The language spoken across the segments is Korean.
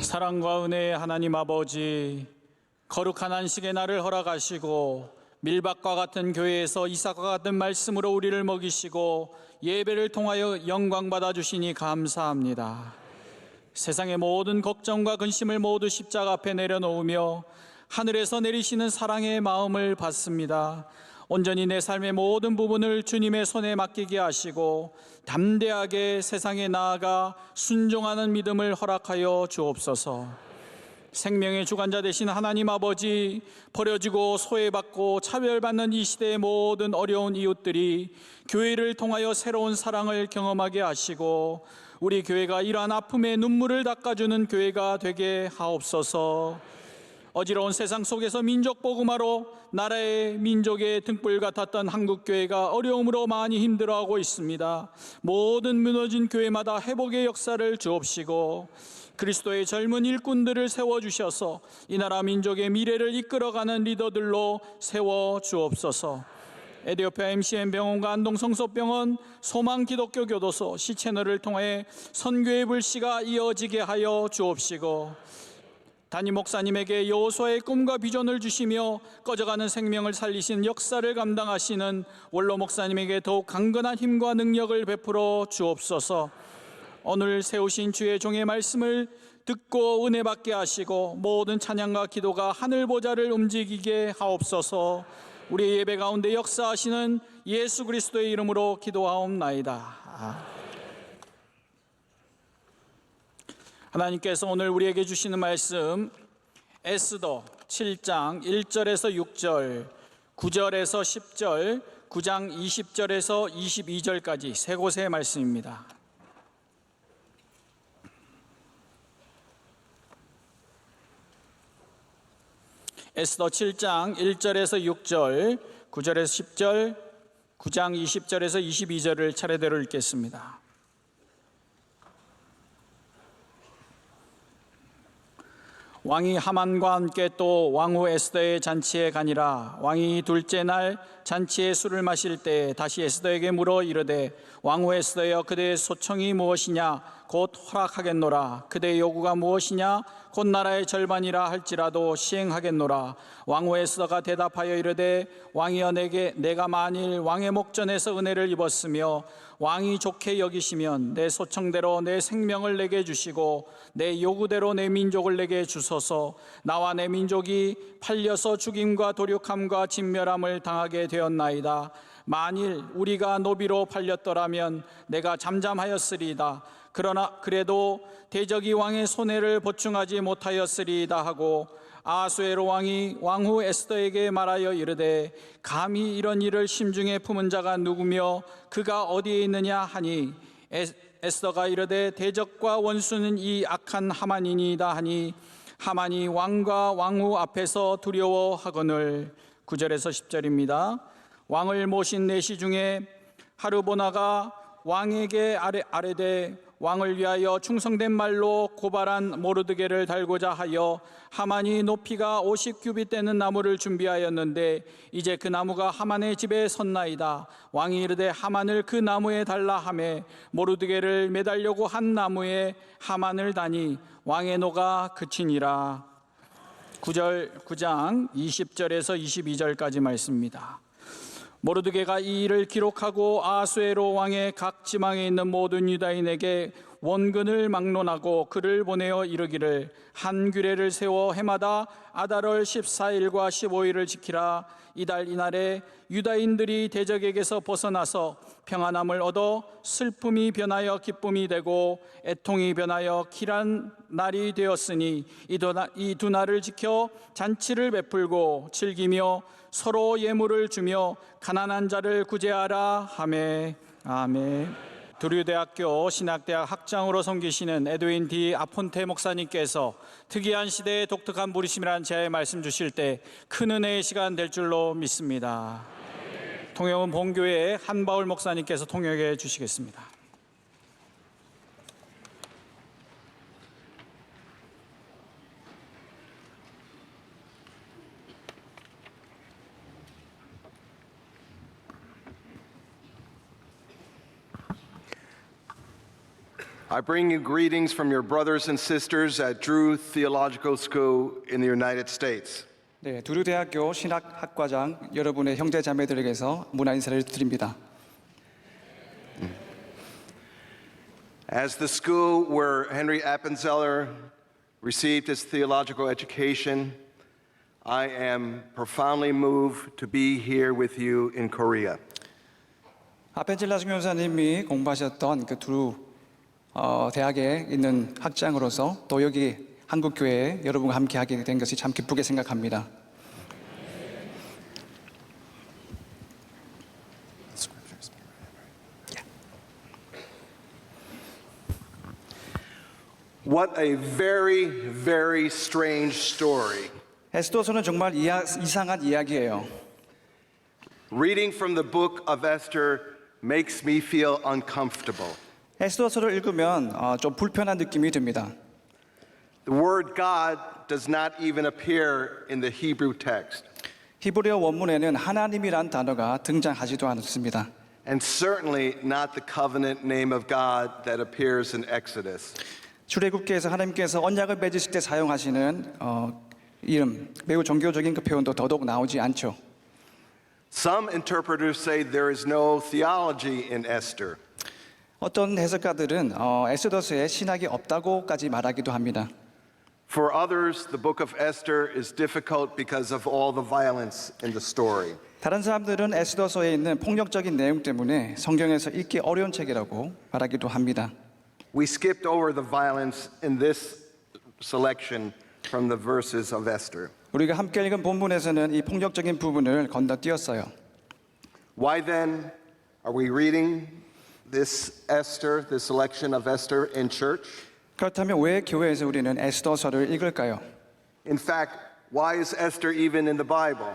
사랑과 은혜의 하나님 아버지, 거룩한 안식의 날을 허락하시고 밀밭과 같은 교회에서 이삭과 같은 말씀으로 우리를 먹이시고 예배를 통하여 영광 받아주시니 감사합니다. 세상의 모든 걱정과 근심을 모두 십자가 앞에 내려놓으며 하늘에서 내리시는 사랑의 마음을 받습니다. 온전히 내 삶의 모든 부분을 주님의 손에 맡기게 하시고 담대하게 세상에 나아가 순종하는 믿음을 허락하여 주옵소서. 생명의 주관자 되신 하나님 아버지, 버려지고 소외받고 차별받는 이 시대의 모든 어려운 이웃들이 교회를 통하여 새로운 사랑을 경험하게 하시고 우리 교회가 이러한 아픔의 눈물을 닦아주는 교회가 되게 하옵소서. 어지러운 세상 속에서 민족 복음화로 나라의 민족의 등불 같았던 한국교회가 어려움으로 많이 힘들어하고 있습니다. 모든 무너진 교회마다 회복의 역사를 주옵시고 그리스도의 젊은 일꾼들을 세워주셔서 이 나라 민족의 미래를 이끌어가는 리더들로 세워주옵소서. 에디오피아 MCM 병원과 안동성서병원, 소망기독교 교도소, 시채널을 통해 선교의 불씨가 이어지게 하여 주옵시고 담임 목사님에게 여호수아의 꿈과 비전을 주시며 꺼져가는 생명을 살리신 역사를 감당하시는 원로 목사님에게 더욱 강건한 힘과 능력을 베풀어 주옵소서. 오늘 세우신 주의 종의 말씀을 듣고 은혜 받게 하시고 모든 찬양과 기도가 하늘 보좌를 움직이게 하옵소서. 우리 예배 가운데 역사하시는 예수 그리스도의 이름으로 기도하옵나이다. 하나님께서 오늘 우리에게 주시는 말씀 에스더 7장 1절에서 6절, 9절에서 10절, 9장 20절에서 22절까지 세 곳의 말씀입니다. 에스더 7장 1절에서 6절, 9절에서 10절, 9장 20절에서 22절을 차례대로 읽겠습니다. 왕이 하만과 함께 또 왕후 에스더의 잔치에 가니라. 왕이 둘째 날 잔치에 술을 마실 때 다시 에스더에게 물어 이르되 왕후 에스더여, 그대의 소청이 무엇이냐? 곧 허락하겠노라. 그대의 요구가 무엇이냐? 곧 나라의 절반이라 할지라도 시행하겠노라. 왕후 에스더가 대답하여 이르되 왕이여, 내가 만일 왕의 목전에서 은혜를 입었으며 왕이 좋게 여기시면 내 소청대로 내 생명을 내게 주시고 내 요구대로 내 민족을 내게 주소서. 나와 내 민족이 팔려서 죽임과 도륙함과 진멸함을 당하게 되었나이다. 만일 우리가 노비로 팔렸더라면 내가 잠잠하였으리이다. 그러나 그래도 대적이 왕의 손해를 보충하지 못하였으리이다 하고 아수에로 왕이 왕후 에스더에게 말하여 이르되 감히 이런 일을 심중에 품은 자가 누구며 그가 어디에 있느냐 하니 에스더가 이르되 대적과 원수는 이 악한 하만이니이다 하니 하만이 왕과 왕후 앞에서 두려워하거늘. 9절에서 10절입니다. 왕을 모신 내시 중에 하르보나가 왕에게 아뢰되 왕을 위하여 충성된 말로 고발한 모르드게를 달고자 하여 하만이 높이가 50규빗 되는 나무를 준비하였는데 이제 그 나무가 하만의 집에 섰나이다. 왕이 이르되 하만을 그 나무에 달라 하매 모르드게를 매달려고 한 나무에 하만을 다니 왕의 노가 그치니라. 9장 20절에서 22절까지 말씀입니다. 모르드게가 이 일을 기록하고 아수에로 왕의 각 지방에 있는 모든 유다인에게 원근을 막론하고 글을 보내어 이르기를 한 규례를 세워 해마다 아달월 14일과 15일을 지키라. 이달 이날에 유다인들이 대적에게서 벗어나서 평안함을 얻어 슬픔이 변하여 기쁨이 되고 애통이 변하여 길한 날이 되었으니 이 두 날을 지켜 잔치를 베풀고 즐기며 서로 예물을 주며 가난한 자를 구제하라 하매. 아멘. 두류대학교 신학대학 학장으로 섬기시는 에드윈 D. 아폰테 목사님께서 특이한 시대의 독특한 부르심이라는 제의 말씀 주실 때 큰 은혜의 시간 될 줄로 믿습니다. 통영은 본교회의 한바울 목사님께서 통역해 주시겠습니다. I bring you greetings from your brothers and sisters at Drew Theological School in the United States. 네, 두루대학교 신학학과장 여러분의 형제 자매들에게서 문화 인사를 드립니다. As the school where Henry Appenzeller received his theological education, I am profoundly moved to be here with you in Korea. 아펜젤라 중교사님이 공부하셨던 그 두루 대학에 있는 학장으로서 또 여기 한국 교회에 여러분과 함께하게 된 것이 참 기쁘게 생각합니다. What a very, very strange story. 에스더서는 정말 이상한 이야기예요. Reading from the book of Esther makes me feel uncomfortable. 에스더서를 읽으면 좀 불편한 느낌이 듭니다. The word God does not even appear in the Hebrew text. 히브리어 원문에는 하나님이란 단어가 등장하지도 않습니다. And certainly not the covenant name of God that appears in Exodus. 출애굽기에서 하나님께서 언약을 맺으실 때 사용하시는 이름, 매우 종교적인 그 표현도 더더욱 나오지 않죠. Some interpreters say there is no theology in Esther. 어떤 해석가들은 에스더서에 신학이 없다고까지 말하기도 합니다. For others, the book of Esther is difficult because of all the violence in the story. 다른 사람들은 에스더서에 있는 폭력적인 내용 때문에 성경에서 읽기 어려운 책이라고 말하기도 합니다. We skipped over the violence in this selection from the verses of Esther. 우리가 함께 읽은 본문에서는 이 폭력적인 부분을 건너뛰었어요. Why then are we reading this Esther, this selection of Esther in church? 그렇다면 왜 교회에서 우리는 에스더서를 읽을까요? In fact, why is Esther even in the Bible?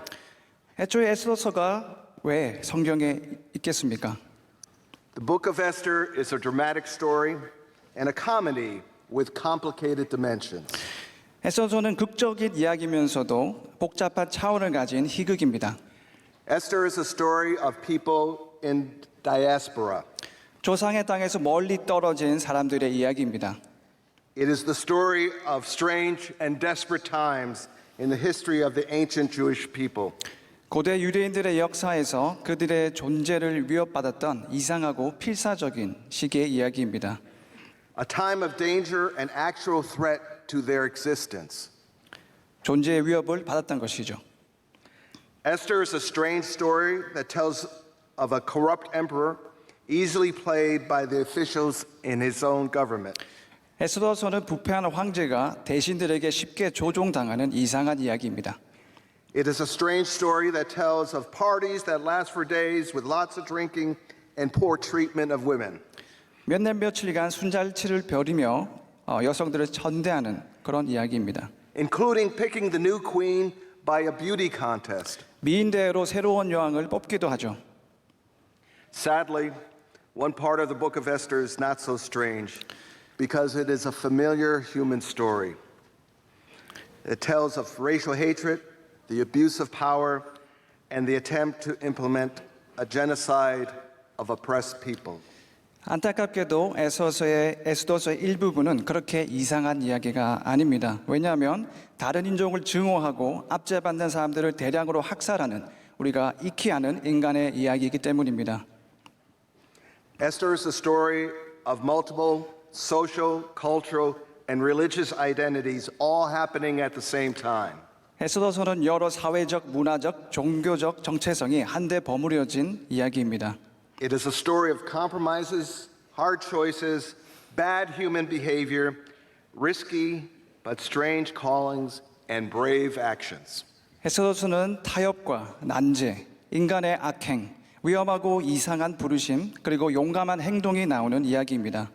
애초에 에스더서가 왜 성경에 있겠습니까? The book of Esther is a dramatic story and a comedy with complicated dimensions. 에스더서는 극적인 이야기면서도 복잡한 차원을 가진 희극입니다. Esther is a story of people in diaspora. 조상의 땅에서 멀리 떨어진 사람들의 이야기입니다. It is the story of strange and desperate times in the history of the ancient Jewish people. 고대 유대인들의 역사에서 그들의 존재를 위협받았던 이상하고 필사적인 시기의 이야기입니다. A time of danger and actual threat to their existence. 존재의 위협을 받았던 것이죠. Esther is a strange story that tells of a corrupt emperor easily played by the officials in his own government. 에스더서는 부패한 황제가 대신들에게 쉽게 조종당하는 이상한 이야기입니다. It is a strange story that tells of parties that last for days with lots of drinking and poor treatment of women. 몇 날 며칠간 순잔치를 벌이며 여성들을 천대하는 그런 이야기입니다. Including picking the new queen by a beauty contest. 미인대회로 새로운 여왕을 뽑기도 하죠. Sadly, one part of the book of Esther is not so strange because it is a familiar human story. It tells of racial hatred, the abuse of power, and the attempt to implement a genocide of oppressed people. 안타깝게도 에스더서의 일부분은 그렇게 이상한 이야기가 아닙니다. 왜냐하면 다른 인종을 증오하고 압제받는 사람들을 대량으로 학살하는 우리가 익히 아는 인간의 이야기이기 때문입니다. Esther is a story of multiple social, cultural, and religious identities all happening at the same time. 에스더서는 여러 사회적, 문화적, 종교적 정체성이 한데 버무려진 이야기입니다. It is a story of compromises, hard choices, bad human behavior, risky but strange callings, and brave actions. 에스더서는 타협과 난제, 인간의 악행, 위험하고 이상한 부르심, 그리고 용감한 행동이 나오는 이야기입니다.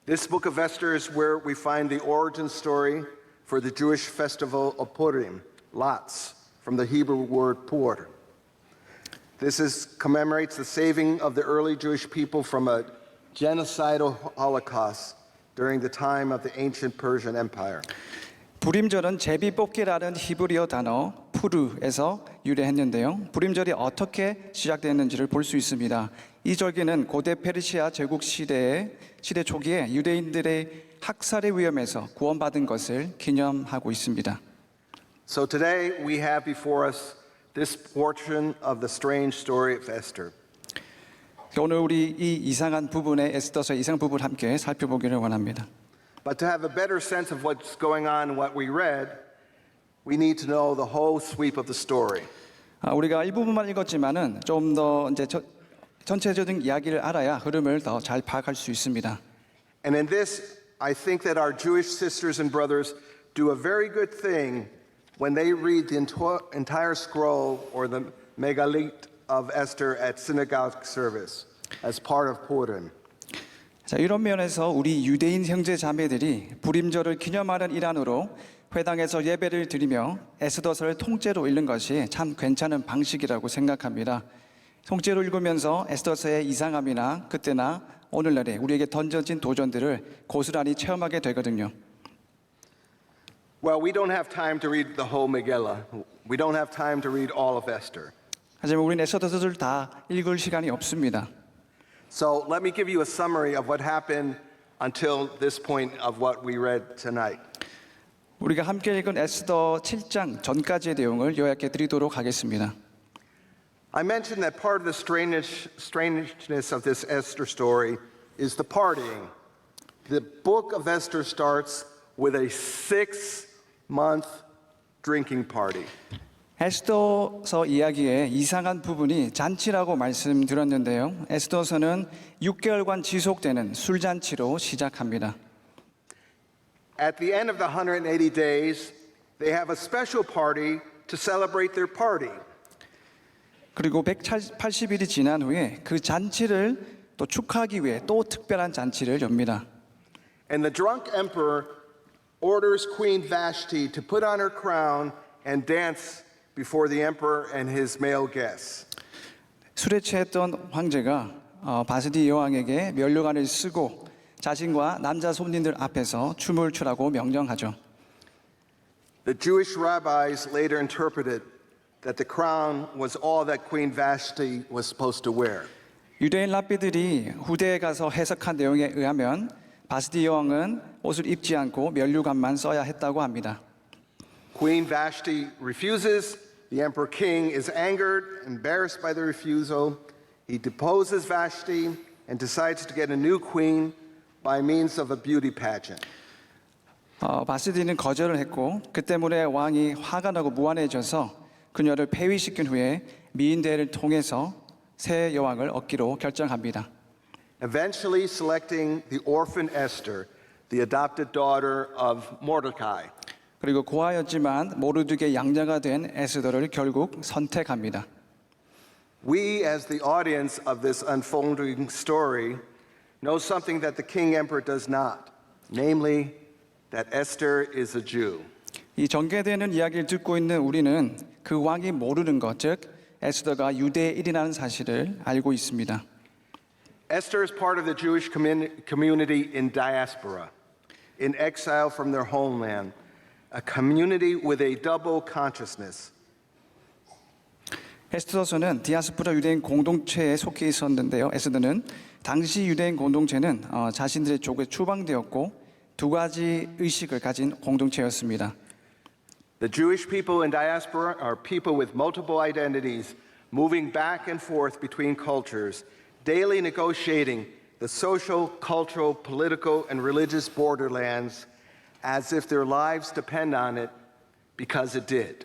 This book of Esther is where we find the origin story for the Jewish festival of Purim, Latz, from the Hebrew word pur. This commemorates the saving of the early Jewish people from a genocidal holocaust during the time of the ancient Persian Empire. 불임절은 제비 뽑기라는 히브리어 단어 푸르에서 유래했는데요. 불임절이 어떻게 시작됐는지를 볼 수 있습니다. 이 절기는 고대 페르시아 제국 시대 초기에 유대인들의 학살의 위험에서 구원받은 것을 기념하고 있습니다. So today we have before us this portion of the strange story of Esther. 오늘 우리 이 이상한 부분의 에스더서의 이상 부분을 함께 살펴보기를 원합니다. But to have a better sense of what's going on in what we read, we need to know the whole sweep of the story. 우리가 일부분만 읽었지만은 좀 더 이제 전체적인 이야기를 알아야 흐름을 더 잘 파악할 수 있습니다. And in this, I think that our Jewish sisters and brothers do a very good thing when they read the entire scroll or the Megalit of Esther at synagogue service as part of Purim. 자, 이런 면에서 우리 유대인 형제 자매들이 불임절을 기념하는 일환으로 회당에서 예배를 드리며 에스더서를 통째로 읽는 것이 참 괜찮은 방식이라고 생각합니다. 통째로 읽으면서 에스더서의 이상함이나 그때나 오늘날에 우리에게 던져진 도전들을 고스란히 체험하게 되거든요. Well, we don't have time to read the whole Megillah. We don't have time to read all of Esther. 하지만 우리는 에스더서를 다 읽을 시간이 없습니다. So let me give you a summary of what happened until this point of what we read tonight. 우리가 함께 읽은 에스더 7장 전까지의 내용을 요약해 드리도록 하겠습니다. I mentioned that part of the strangeness of this Esther story is the partying. The book of Esther starts with a 6-month drinking party. 에스더서 이야기의 이상한 부분이 잔치라고 말씀드렸는데요. 에스더서는 6개월간 지속되는 술잔치로 시작합니다. At the end of the 180 days, they have a special party to celebrate their party. 그리고 180일이 지난 후에 그 잔치를 또 축하하기 위해 또 특별한 잔치를 엽니다. And the drunk emperor orders Queen Vashti to put on her crown and dance before the emperor and his male guests. 술에 취했던 황제가 바스디 여왕에게 면류관을 쓰고 자신과 남자 손님들 앞에서 춤을 추라고 명령하죠. The Jewish rabbis later interpreted that the crown was all that Queen Vashti was supposed to wear. 유대인 랍비들이 후대에 가서 해석한 내용에 의하면 바스디 여왕은 옷을 입지 않고 면류관만 써야 했다고 합니다. Queen Vashti refuses. The emperor king is angered, embarrassed by the refusal. He deposes Vashti and decides to get a new queen by means of a beauty pageant. 바스디는 거절을 했고 그 때문에 왕이 화가 나고 무안해져서 그녀를 폐위시킨 후에 미인대회를 통해서 새 여왕을 얻기로 결정합니다. Eventually selecting the orphan Esther, the adopted daughter of Mordecai. 그리고 고아였지만 모르드게 양자가 된 에스더를 결국 선택합니다. We, as the audience of this unfolding story, know something that the king emperor does not, namely that Esther is a Jew. 이 전개되는 이야기를 듣고 있는 우리는 그 왕이 모르는 것, 즉 에스더가 유대인이라는 사실을 알고 있습니다. Esther is part of the Jewish community in diaspora, in exile from their homeland, a community with a double consciousness. 에스더서는 디아스포라 유대인 공동체에 속해 있었는데요. 에스더는 당시 유대인 공동체는 자신들의 족에 추방되었고 두 가지 의식을 가진 공동체였습니다. The Jewish people in diaspora are people with multiple identities, moving back and forth between cultures, daily negotiating the social, cultural, political, and religious borderlands as if their lives depend on it because it did.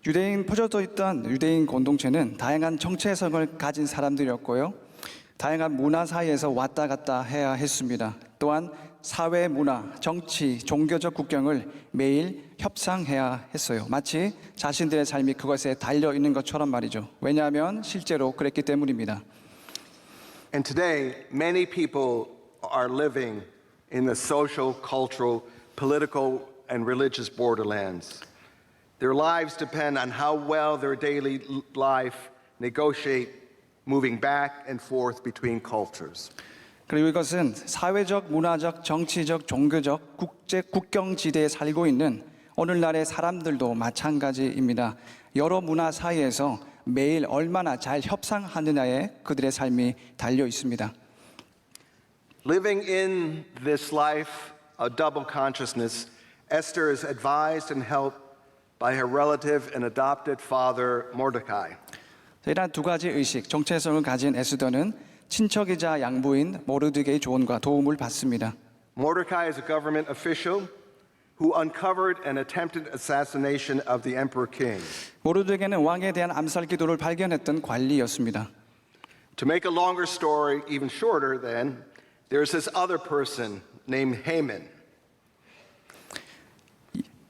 유대인 퍼져져 있던 유대인 공동체는 다양한 정체성을 가진 사람들이었고요. 다양한 문화 사이에서 왔다 갔다 해야 했습니다. 또한 사회, 문화, 정치, 종교적 국경을 매일 협상해야 했어요. 마치 자신들의 삶이 그것에 달려 있는 것처럼 말이죠. 왜냐하면 실제로 그랬기 때문입니다. And today, many people are living in the social, cultural, political, and religious borderlands. Their lives depend on how well their daily life negotiate moving back and forth between cultures. 그리고 이것은 사회적, 문화적, 정치적, 종교적, 국경지대에 살고 있는 오늘날의 사람들도 마찬가지입니다. 여러 문화 사이에서 매일 얼마나 잘 협상하느냐에 그들의 삶이 달려 있습니다. Living in this life of double consciousness, Esther is advised and helped by her relative and adopted father, Mordecai. 이러한 두 가지 의식, 정체성을 가진 에스더는 친척이자 양부인 모르드게의 조언과 도움을 받습니다. Mordecai is a government official who uncovered an attempted assassination of the emperor king. 모르드게는 왕에 대한 암살 기도를 발견했던 관리였습니다. To make a longer story even shorter then, there's this other person named Haman.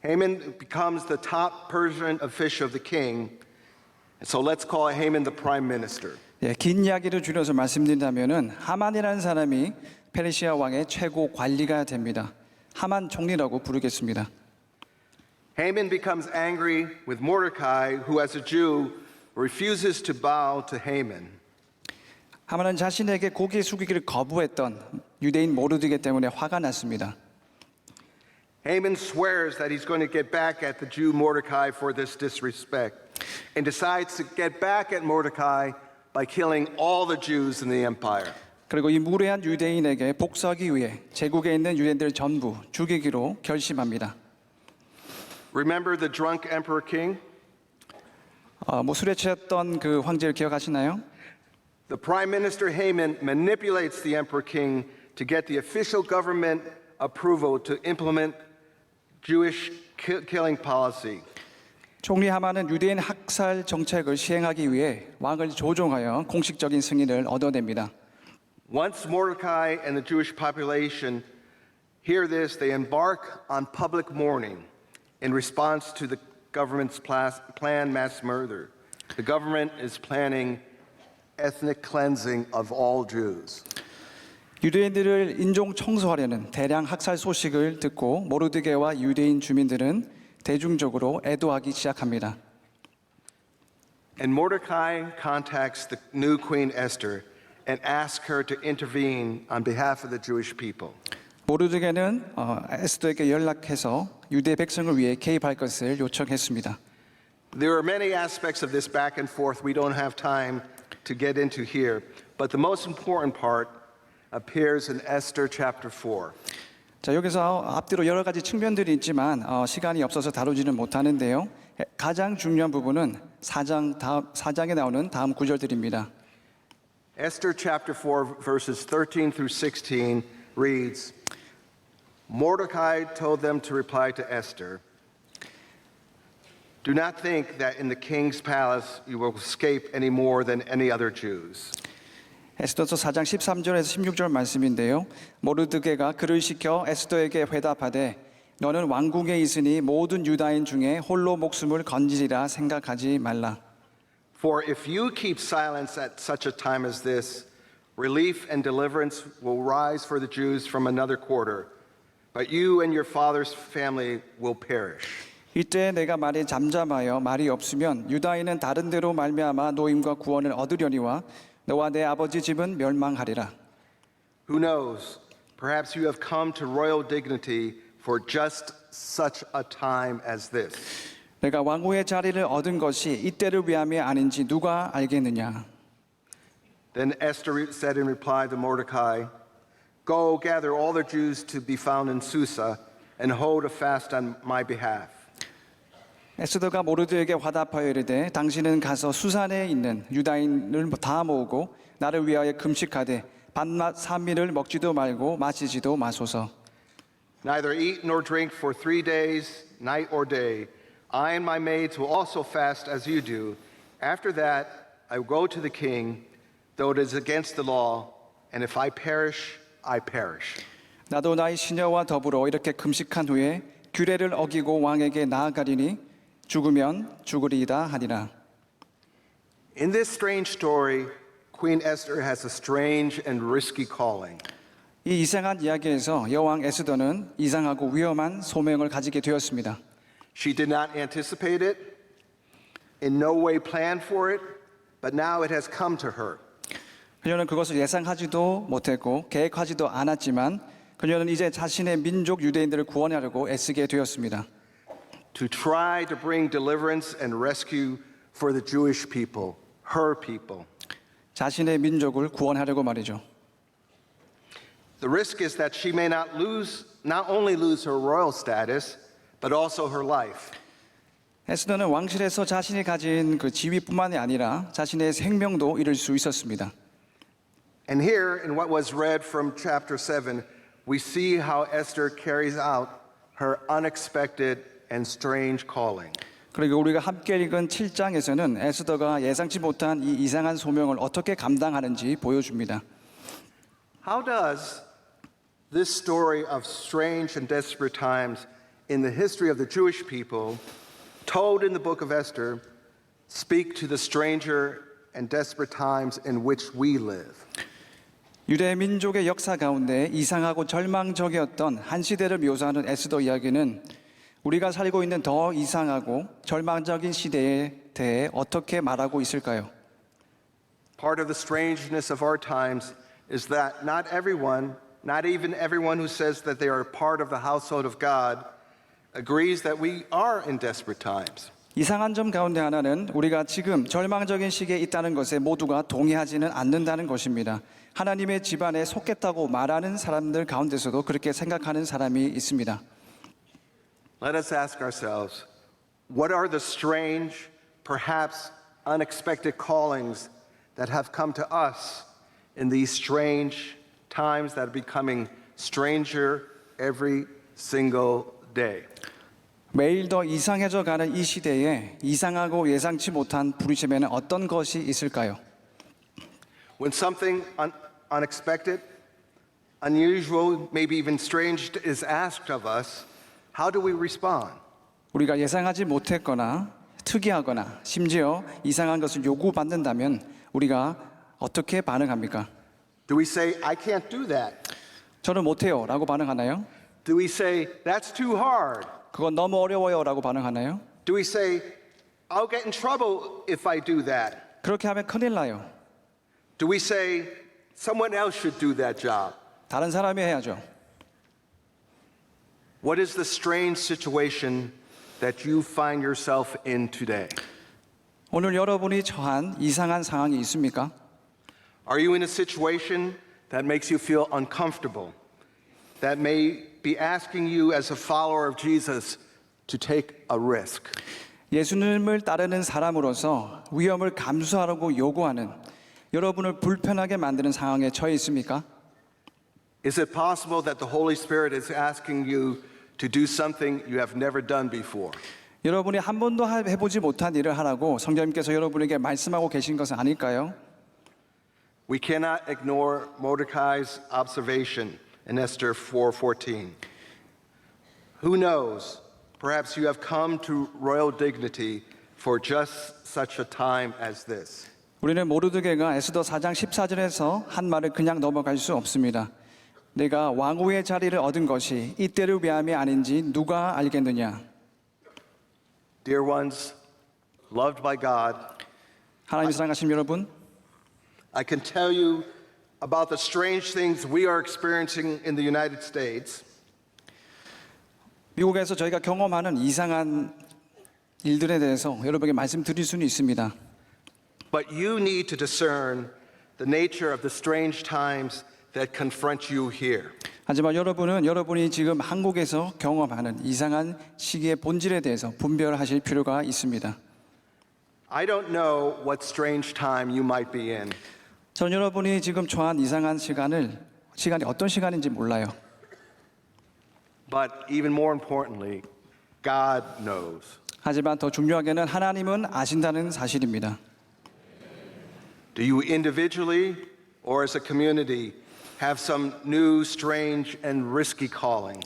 Haman becomes the top Persian official of the king. So let's call Haman the prime minister. 긴 이야기를 줄여서 말씀드린다면은 하만이라는 사람이 페르시아 왕의 최고 관리가 됩니다. 하만 총리라고 부르겠습니다. Haman becomes angry with Mordecai, who as a Jew refuses to bow to Haman. 하만은 자신에게 고개 숙이기를 거부했던 유대인 모르드게 때문에 화가 났습니다. Haman swears that he's going to get back at the Jew Mordecai for this disrespect and decides to get back at Mordecai by killing all the Jews in the empire. 그리고 이 무례한 유대인에게 복수하기 위해 제국에 있는 유대인들 전부 죽이기로 결심합니다. Remember the drunk emperor king? 술에 취했던 그 황제를 기억하시나요? The prime minister Haman manipulates the emperor king to get the official government approval to implement Jewish killing policy. 총리 하만은 유대인 학살 정책을 시행하기 위해 왕을 조종하여 공식적인 승인을 얻어냅니다. Once Mordecai and the Jewish population hear this, they embark on public mourning in response to the government's planned mass murder. The government is planning ethnic cleansing of all Jews. 유대인들을 인종 청소하려는 대량 학살 소식을 듣고 모르드게와 유대인 주민들은 대중적으로 애도하기 시작합니다. And Mordecai contacts the new Queen Esther and asks her to intervene on behalf of the Jewish people. 모르드게는 에스더에게 연락해서 유대 백성을 위해 개입할 것을 요청했습니다. There are many aspects of this back and forth we don't have time to get into here, but the most important part appears in Esther chapter 4. 자, 여기서 앞뒤로 여러 가지 측면들이 있지만 시간이 없어서 다루지는 못하는데요. 가장 중요한 부분은 4장에 나오는 다음 구절들입니다. Esther chapter 4 verses 13 through 16 reads, Mordecai told them to reply to Esther, Do not think that in the king's palace you will escape any more than any other Jews. 에스더서 4장 13절에서 16절 말씀인데요. 모르드게가 그를 시켜 에스더에게 회답하되 너는 왕궁에 있으니 모든 유다인 중에 홀로 목숨을 건지리라 생각하지 말라. For if you keep silence at such a time as this, relief and deliverance will rise for the Jews from another quarter, but you and your father's family will perish. 이때 내가 말이 잠잠하여 말이 없으면 유다인은 다른 데로 말미암아 노임과 구원을 얻으려니와 너와 내 아버지 집은 멸망하리라. Who knows? Perhaps you have come to royal dignity for just such a time as this. 내가 왕후의 자리를 얻은 것이 이때를 위함이 아닌지 누가 알겠느냐. Then Esther said in reply to Mordecai, Go gather all the Jews to be found in Susa and hold a fast on my behalf. 에스더가 모르드에게 화답하여 이르되 당신은 가서 수산에 있는 유다인을 다 모으고 나를 위하여 금식하되 밤낮 3일을 먹지도 말고 마시지도 마소서. Neither eat nor drink for 3 days, night or day. I and my maids will also fast as you do. After that, I will go to the king, though it is against the law, and if I perish, I perish. 나도 나의 시녀와 더불어 이렇게 금식한 후에 규례를 어기고 왕에게 나아가리니 죽으면 죽으리이다 하리라. In this strange story, Queen Esther has a strange and risky calling. 이 이상한 이야기에서 여왕 에스더는 이상하고 위험한 소명을 가지게 되었습니다. She did not anticipate it, in no way planned for it, but now it has come to her. 그녀는 그것을 예상하지도 못했고 계획하지도 않았지만 그녀는 이제 자신의 민족 유대인들을 구원하려고 애쓰게 되었습니다. to try to bring deliverance and rescue for the Jewish people, her people. 자신의 민족을 구원하려고 말이죠. The risk is that she may not only lose her royal status, but also her life. 에스더는 왕실에서 자신이 가진 그 지위뿐만이 아니라 자신의 생명도 잃을 수 있었습니다. And here, in what was read from chapter 7, we see how Esther carries out her unexpected and strange calling. 그리고 우리가 함께 읽은 7장에서는 에스더가 예상치 못한 이 이상한 소명을 어떻게 감당하는지 보여줍니다. How does this story of strange and desperate times in the history of the Jewish people, told in the book of Esther, speak to the stranger and desperate times in which we live? 유대 민족의 역사 가운데 이상하고 절망적이었던 한 시대를 묘사하는 에스더 이야기는 우리가 살고 있는 더 이상하고 절망적인 시대에 대해 어떻게 말하고 있을까요? Part of the strangeness of our times is that not everyone, not even everyone who says that they are part of the household of God, agrees that we are in desperate times. 이상한 점 가운데 하나는 우리가 지금 절망적인 시기에 있다는 것에 모두가 동의하지는 않는다는 것입니다. 하나님의 집안에 속했다고 말하는 사람들 가운데서도 그렇게 생각하는 사람이 있습니다. Let us ask ourselves, what are the strange, perhaps unexpected callings that have come to us in these strange times that are becoming stranger every single day? 매일 더 이상해져 가는 이 시대에 이상하고 예상치 못한 부르심에는 어떤 것이 있을까요? When something unexpected, unusual, maybe even strange is asked of us, how do we respond? 우리가 예상하지 못했거나 특이하거나 심지어 이상한 것을 요구받는다면 우리가 어떻게 반응합니까? Do we say, I can't do that? 저는 못해요 라고 반응하나요? Do we say, that's too hard? 그건 너무 어려워요 라고 반응하나요? Do we say, I'll get in trouble if I do that? 그렇게 하면 큰일 나요. Do we say, someone else should do that job? 다른 사람이 해야죠. What is the strange situation that you find yourself in today? 오늘 여러분이 처한 이상한 상황이 있습니까? Are you in a situation that makes you feel uncomfortable, that may be asking you as a follower of Jesus to take a risk? 예수님을 따르는 사람으로서 위험을 감수하라고 요구하는 여러분을 불편하게 만드는 상황에 처해 있습니까? Is it possible that the Holy Spirit is asking you to do something you have never done before? 여러분이 한 번도 해보지 못한 일을 하라고 성령님께서 여러분에게 말씀하고 계신 것은 아닐까요? We cannot ignore Mordecai's observation in Esther 4:14. Who knows? Perhaps you have come to royal dignity for just such a time as this. 우리는 모르드게가 에스더 4장 14절에서 한 말을 그냥 넘어갈 수 없습니다. 내가 왕후의 자리를 얻은 것이 이때를 위함이 아닌지 누가 알겠느냐? Dear ones, loved by God, 하나님 사랑하신 여러분, I can tell you about the strange things we are experiencing in the United States. 미국에서 저희가 경험하는 이상한 일들에 대해서 여러분에게 말씀드릴 수는 있습니다. But you need to discern the nature of the strange times that confront you here. 하지만 여러분은 여러분이 지금 한국에서 경험하는 이상한 시기의 본질에 대해서 분별하실 필요가 있습니다. I don't know what strange time you might be in. 저는 여러분이 지금 처한 이상한 시간이 어떤 시간인지 몰라요. But even more importantly, God knows. 하지만 더 중요하게는 하나님은 아신다는 사실입니다. Do you individually or as a community have some new, strange, and risky calling?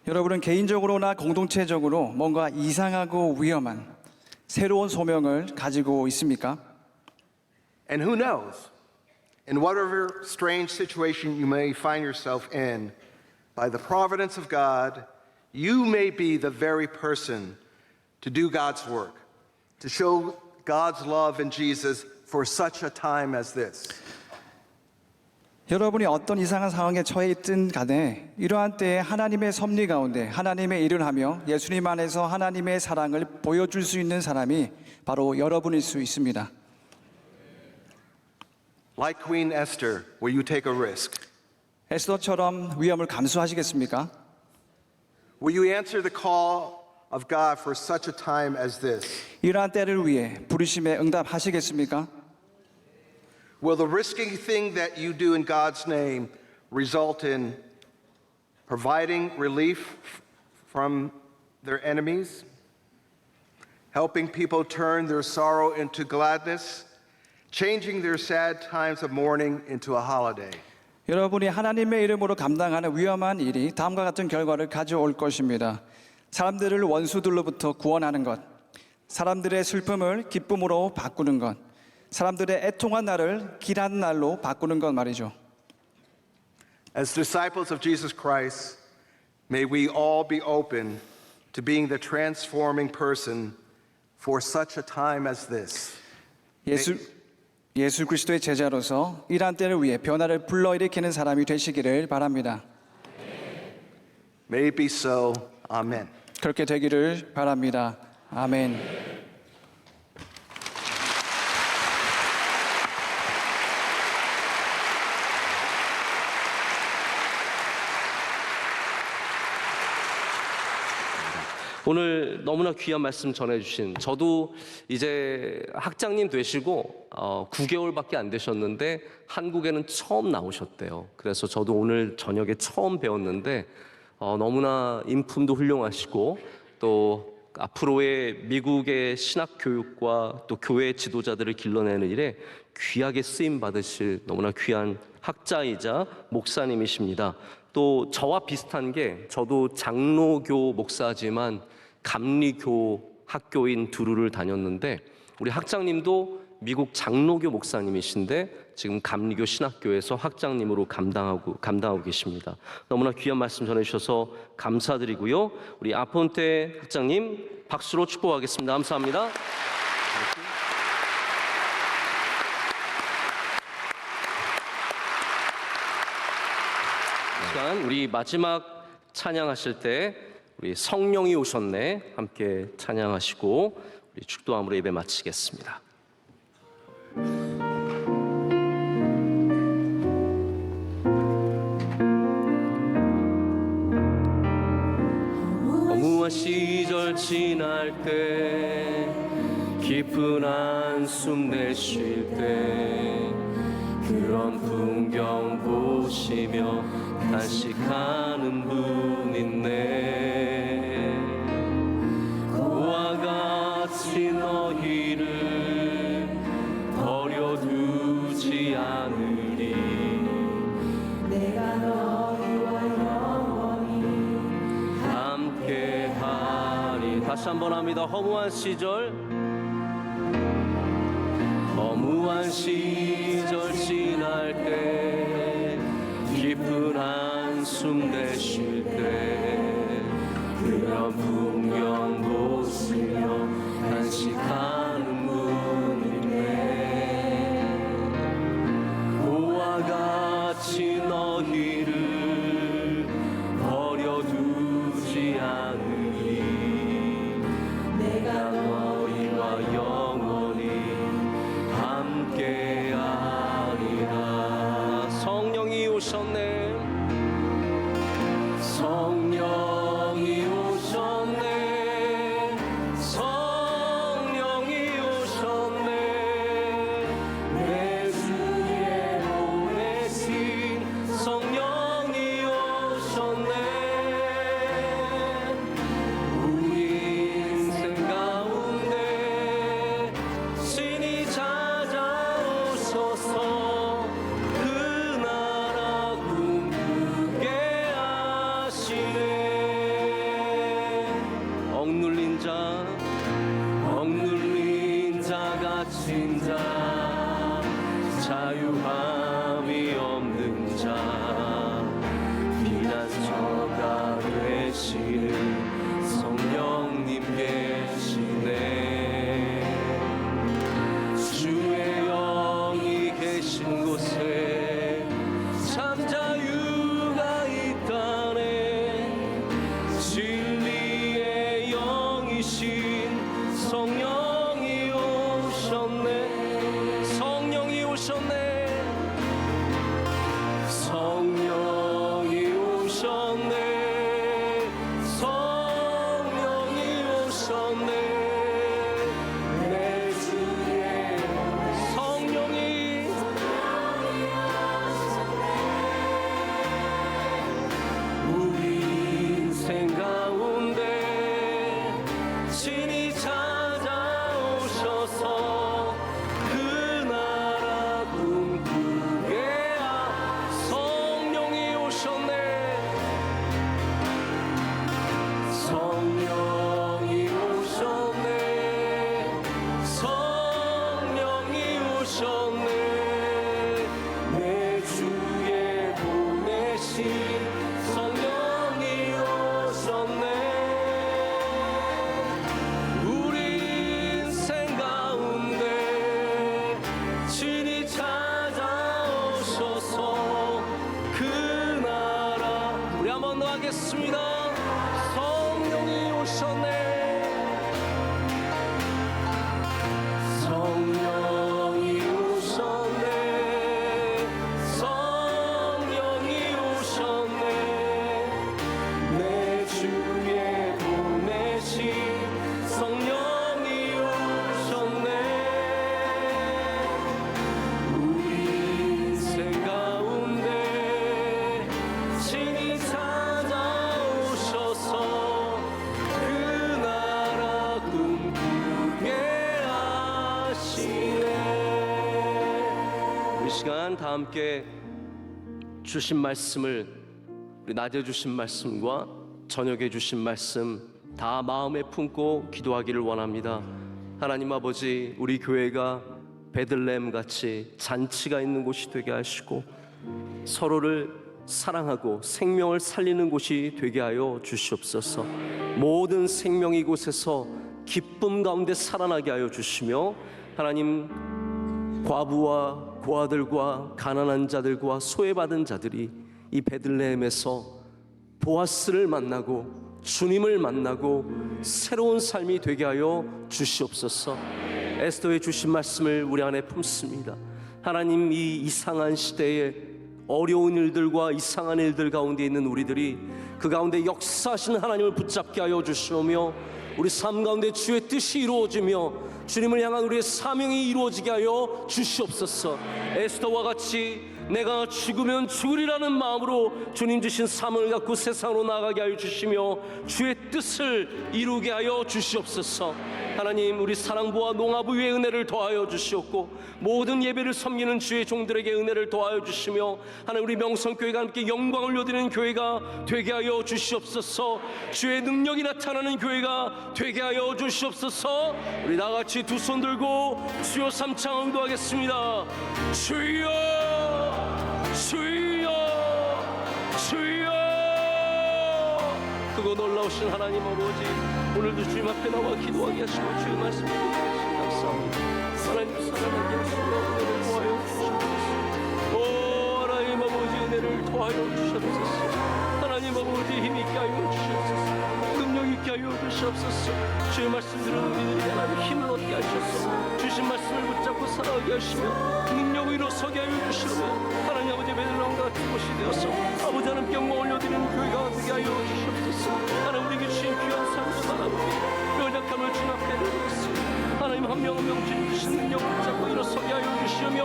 여러분은 개인적으로나 공동체적으로 뭔가 이상하고 위험한 새로운 소명을 가지고 있습니까? And who knows? In whatever strange situation you may find yourself in, by the providence of God, you may be the very person to do God's work, to show God's love in Jesus for such a time as this. 여러분이 어떤 이상한 상황에 처해 있든 간에 이러한 때에 하나님의 섭리 가운데 하나님의 일을 하며 예수님 안에서 하나님의 사랑을 보여줄 수 있는 사람이 바로 여러분일 수 있습니다. Like Queen Esther, will you take a risk? 에스더처럼 위험을 감수하시겠습니까? Will you answer the call of God for such a time as this? 이러한 때를 위해 부르심에 응답하시겠습니까? Will the risking thing that you do in God's name result in providing relief from their enemies, helping people turn their sorrow into gladness, changing their sad times of mourning into a holiday? 여러분이 하나님의 이름으로 감당하는 위험한 일이 다음과 같은 결과를 가져올 것입니다. 사람들을 원수들로부터 구원하는 것, 사람들의 슬픔을 기쁨으로 바꾸는 것, 사람들의 애통한 날을 길한 날로 바꾸는 것 말이죠. As disciples of Jesus Christ, may we all be open to being the transforming person for such a time as this. 예수 그리스도의 제자로서 이러한 때를 위해 변화를 불러일으키는 사람이 되시기를 바랍니다. May it be so. Amen. 그렇게 되기를 바랍니다. 아멘. 오늘 너무나 귀한 말씀 전해주신, 저도 이제 학장님 되시고 9개월밖에 안 되셨는데 한국에는 처음 나오셨대요. 그래서 저도 오늘 저녁에 처음 배웠는데 너무나 인품도 훌륭하시고 또 앞으로의 미국의 신학 교육과 또 교회 지도자들을 길러내는 일에 귀하게 쓰임 받으실 너무나 귀한 학자이자 목사님이십니다. 또 저와 비슷한 게, 저도 장로교 목사지만 감리교 학교인 두루를 다녔는데 우리 학장님도 미국 장로교 목사님이신데 지금 감리교 신학교에서 학장님으로 감당하고 계십니다. 너무나 귀한 말씀 전해주셔서 감사드리고요. 우리 아폰테 학장님 박수로 축복하겠습니다. 감사합니다. 시간 우리 마지막 찬양하실 때 우리 성령이 오셨네 함께 찬양하시고 우리 축도함으로 예배 마치겠습니다. 허무한 시절 지날 때 깊은 한숨 내쉴 때 그런 풍경 보시며 단식하는 분 있네. 그와 같이 너희를 버려두지 않으리. 내가 너희와 영원히 함께하리. 다시 한번 합니다. 허무한 시절 지날 때 깊은 한숨 내쉴 때 그런 풍경 보시며 단식하는 분이네. 그와 같이 너희를 버려두지 않으리. 내가 너희와 영원히 함께하리라. 성령이 오셨네. 성령이 오셨네. 성령이 오셨네. 내 주에 보내신 성령이 오셨네. 우리 인생 가운데 신이 찾아오셔서 그 나라 꿈꾸게 하시네. 억눌린 자 갇힌 자 자유함이 없는 자 피난처가 되시는 성령님 계시네. 주의 영이 계신 곳에 한번 더 하겠습니다. 성령이 오셨네. 성령이 오셨네. 성령이 오셨네. 내 주에 보내신 성령이 오셨네. 우리 인생 가운데 친히 찾아오셔서 그 나라 꿈꾸게 하시네. 이 시간 다 함께 주신 말씀을, 우리 낮에 주신 말씀과 저녁에 주신 말씀 다 마음에 품고 기도하기를 원합니다. 하나님 아버지, 우리 교회가 베들레헴 같이 잔치가 있는 곳이 되게 하시고 서로를 사랑하고 생명을 살리는 곳이 되게 하여 주시옵소서. 모든 생명이 이곳에서 기쁨 가운데 살아나게 하여 주시며, 하나님, 과부와 고아들과 가난한 자들과 소외받은 자들이 이 베들레헴에서 보아스를 만나고 주님을 만나고 새로운 삶이 되게 하여 주시옵소서. 에스더의 주신 말씀을 우리 안에 품습니다. 하나님, 이 이상한 시대에 어려운 일들과 이상한 일들 가운데 있는 우리들이 그 가운데 역사하시는 하나님을 붙잡게 하여 주시오며, 우리 삶 가운데 주의 뜻이 이루어지며 주님을 향한 우리의 사명이 이루어지게 하여 주시옵소서. 에스더와 같이 내가 죽으면 죽으리라는 마음으로 주님 주신 사명을 갖고 세상으로 나아가게 하여 주시며 주의 뜻을 이루게 하여 주시옵소서. 하나님, 우리 사랑부와 농아부 위에 은혜를 더하여 주시옵고 모든 예배를 섬기는 주의 종들에게 은혜를 더하여 주시며, 하나님, 우리 명성교회가 함께 영광을 올려드리는 교회가 되게 하여 주시옵소서. 주의 능력이 나타나는 교회가 되게 하여 주시옵소서. 우리 다같이 두 손 들고 주여 삼창 기도하겠습니다. 주여, 주여, 주여. 그거 놀라우신 하나님 아버지, 오늘도 주님 앞에 나와 기도하게 하시고 주의 말씀을 듣게 하시니 감사합니다. 하나님, 사랑하는 예수님의 은혜를 더하여 주시옵소서. 오 하나님 아버지, 은혜를 더하여 주시옵소서. 하나님 아버지, 힘 있게 하여 주시옵소서. 능력 있게 하여 주시옵소서. 주의 말씀 들은 우리들이 하나님 힘을 얻게 하셔서 주신 말씀을 붙잡고 살아가게 하시며 능력을 일어서게 하여 주시며, 하나님 아버지, 베들레헴과 같은 곳이 되어서 아버지 하나님께 영광 올려드리는 교회가 되게 하여 주시옵소서. 하나님, 우리에게 주신 귀한 삶을 바라보니 연약함을 주님 앞에 드리겠습니다. 하나님, 한 명 한 명 주님 주신 능력을 붙잡고 일어서게 하여 주시며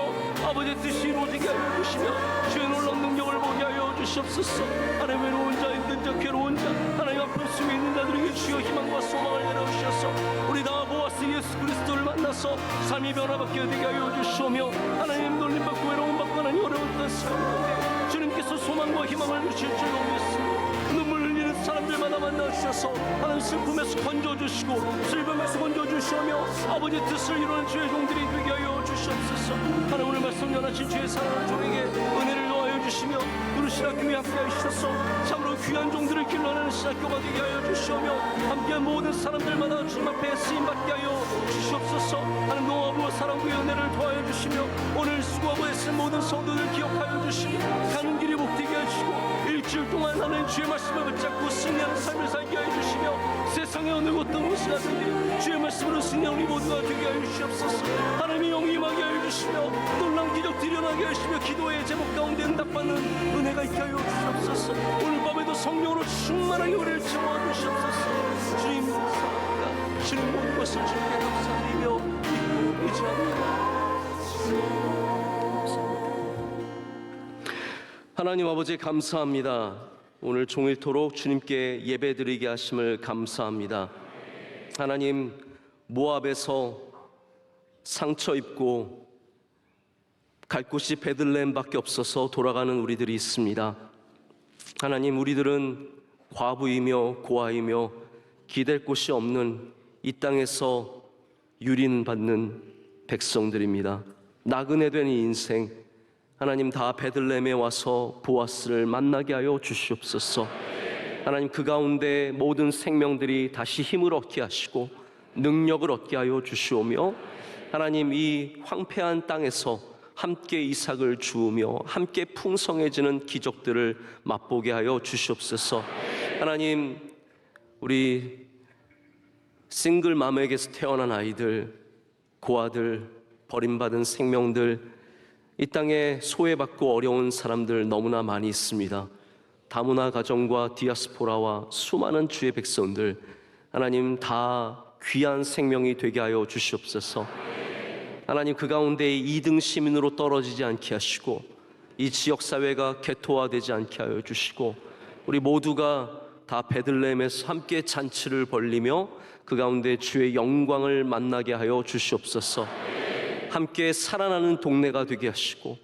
아버지의 뜻이 이루어지게 하여 주시며 주의 놀라운 능력을 보게 하여 주시옵소서. 하나님, 외로운 자, 힘든 자, 괴로운 자, 하나님 아픔 속에 있는 자들에게 주여 희망과 소망을 내려주셔서 우리 다 모아서 예수 그리스도를 만나서 삶이 변화받게 되게 하여 주시오며, 하나님, 놀림받고 외로움받고 하나님 어려웠던 삶 가운데 주님께서 소망과 희망을 주실 줄 믿습니다. 눈물 흘리는 사람들마다 만나주셔서 하나님 슬픔에서 건져주시고 슬픔에서 건져주시오며 아버지의 뜻을 이루는 주의 종들이 되게 하여 주시옵소서. 하나님, 오늘 말씀 전하신 주의 사랑하는 종에게 은혜를 더하여 주시며 누르시라 교회 함께 하시소서. 참으로 귀한 종들을 길러내는 신학교가 되게 하여 주시오며 함께한 모든 사람들마다 주님 앞에 쓰임받게 하여 주시옵소서. 하나님, 농아부와 사랑부의 은혜를 더하여 주시며 오늘 수고하고 애쓴 모든 성도들 기억하여 주시며 가는 길이 복되게 하시고 일주일 동안 하나님 주의 말씀을 붙잡고 승리하는 삶을 살게 하여 주시며 세상의 어느 곳도 무시하든지 주의 말씀으로 승리하는 우리 모두가 되게 하여 주시옵소서. 하나님이 영임하게 하여 주시며 놀라운 기적들이 일어나게 하시며 기도의 제목 가운데 응답받는 은혜가 있게 하여 주시옵소서. 오늘 밤에도 성령으로 충만하게 우리를 채워 주시옵소서. 주님 감사합니다. 주님 모든 것을 주님께 감사드리며 믿고 의지합니다. 하나님 아버지, 감사합니다. 오늘 종일토록 주님께 예배드리게 하심을 감사합니다. 하나님, 모압에서 상처 입고 갈 곳이 베들레헴밖에 없어서 돌아가는 우리들이 있습니다. 하나님, 우리들은 과부이며 고아이며 기댈 곳이 없는 이 땅에서 유린받는 백성들입니다. 나그네 된 이 인생, 하나님, 다 베들레헴에 와서 보아스를 만나게 하여 주시옵소서. 하나님, 그 가운데 모든 생명들이 다시 힘을 얻게 하시고 능력을 얻게 하여 주시오며, 하나님, 이 황폐한 땅에서 함께 이삭을 주우며 함께 풍성해지는 기적들을 맛보게 하여 주시옵소서. 하나님, 우리 싱글맘에게서 태어난 아이들, 고아들, 버림받은 생명들, 이 땅에 소외받고 어려운 사람들 너무나 많이 있습니다. 다문화 가정과 디아스포라와 수많은 주의 백성들, 하나님 다 귀한 생명이 되게 하여 주시옵소서. 하나님, 그 가운데 2등 시민으로 떨어지지 않게 하시고 이 지역사회가 개토화되지 않게 하여 주시고 우리 모두가 다 베들레헴에서 함께 잔치를 벌리며 그 가운데 주의 영광을 만나게 하여 주시옵소서. 함께 살아나는 동네가 되게 하시고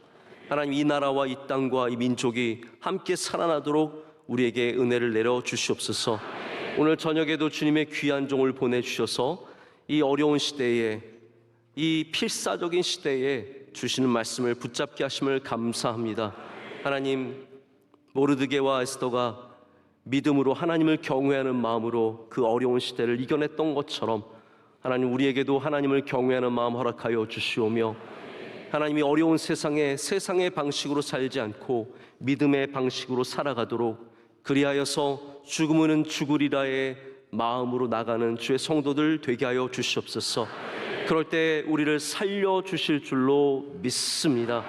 하나님, 이 나라와 이 땅과 이 민족이 함께 살아나도록 우리에게 은혜를 내려 주시옵소서. 오늘 저녁에도 주님의 귀한 종을 보내주셔서 이 어려운 시대에, 이 필사적인 시대에 주시는 말씀을 붙잡게 하심을 감사합니다. 하나님, 모르드게와 에스더가 믿음으로 하나님을 경외하는 마음으로 그 어려운 시대를 이겨냈던 것처럼 하나님, 우리에게도 하나님을 경외하는 마음 허락하여 주시오며 하나님이 어려운 세상에 세상의 방식으로 살지 않고 믿음의 방식으로 살아가도록, 그리하여서 죽으면 죽으리라의 마음으로 나가는 주의 성도들 되게 하여 주시옵소서. 그럴 때 우리를 살려주실 줄로 믿습니다.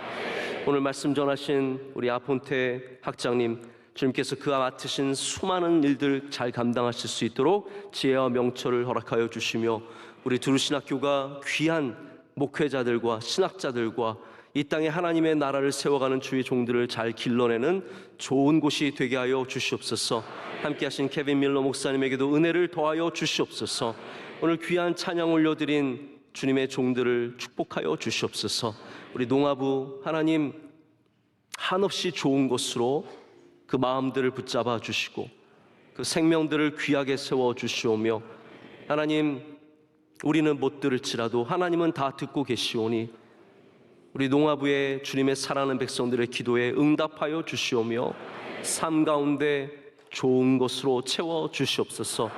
오늘 말씀 전하신 우리 아폰테 학장님, 주님께서 그와 맡으신 수많은 일들 잘 감당하실 수 있도록 지혜와 명철을 허락하여 주시며 우리 두루신학교가 귀한 목회자들과 신학자들과 이 땅에 하나님의 나라를 세워가는 주의 종들을 잘 길러내는 좋은 곳이 되게 하여 주시옵소서. 함께 하신 케빈 밀러 목사님에게도 은혜를 더하여 주시옵소서. 오늘 귀한 찬양 올려드린 주님의 종들을 축복하여 주시옵소서. 우리 농아부 하나님, 한없이 좋은 곳으로 그 마음들을 붙잡아 주시고 그 생명들을 귀하게 세워 주시오며 하나님, 우리는 못 들을지라도 하나님은 다 듣고 계시오니 우리 농아부의 주님의 사랑하는 백성들의 기도에 응답하여 주시오며 삶 가운데 좋은 것으로 채워 주시옵소서.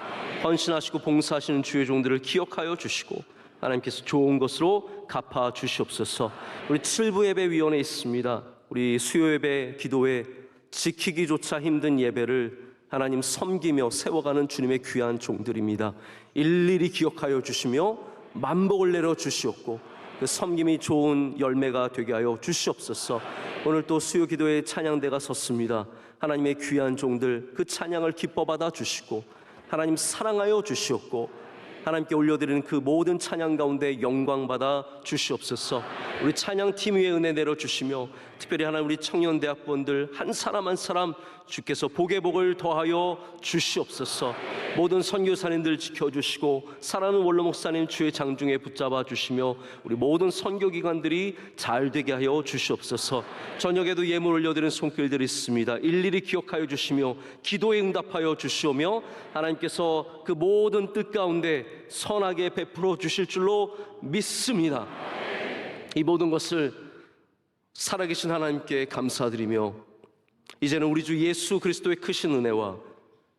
헌신하시고 봉사하시는 주의 종들을 기억하여 주시고 하나님께서 좋은 것으로 갚아 주시옵소서. 우리 7부 예배위원회 있습니다. 우리 수요 예배 기도회 지키기조차 힘든 예배를 하나님 섬기며 세워가는 주님의 귀한 종들입니다. 일일이 기억하여 주시며 만복을 내려 주시옵고 그 섬김이 좋은 열매가 되게 하여 주시옵소서. 오늘 또 수요 기도회 찬양대가 섰습니다. 하나님의 귀한 종들 그 찬양을 기뻐 받아 주시고 하나님 사랑하여 주시옵고 하나님께 올려드리는 그 모든 찬양 가운데 영광 받아 주시옵소서. 우리 찬양팀 위에 은혜 내려주시며 특별히 하나님 우리 청년대학원들 한 사람 한 사람 주께서 복의 복을 더하여 주시옵소서. 모든 선교사님들 지켜주시고 사랑하는 원로 목사님 주의 장중에 붙잡아 주시며 우리 모든 선교기관들이 잘 되게 하여 주시옵소서. 저녁에도 예물 올려드리는 손길들이 있습니다. 일일이 기억하여 주시며 기도에 응답하여 주시오며 하나님께서 그 모든 뜻 가운데 선하게 베풀어 주실 줄로 믿습니다. 이 모든 것을 살아계신 하나님께 감사드리며 이제는 우리 주 예수 그리스도의 크신 은혜와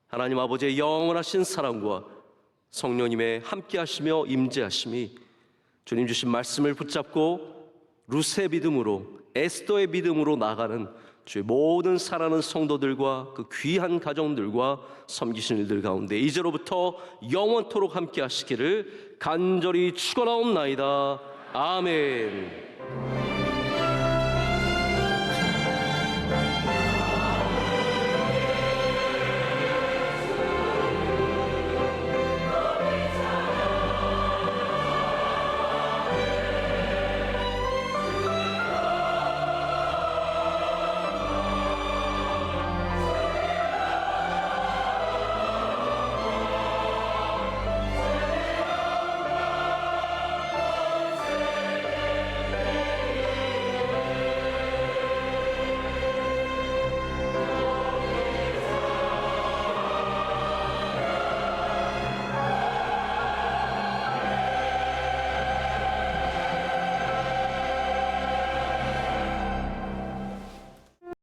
하나님 아버지의 영원하신 사랑과 성령님의 함께하시며 임재하심이 주님 주신 말씀을 붙잡고 루스의 믿음으로 에스더의 믿음으로 나가는 주의 모든 사랑하는 성도들과 그 귀한 가정들과 섬기신 일들 가운데 이제로부터 영원토록 함께 하시기를 간절히 축원하옵나이다. 아멘.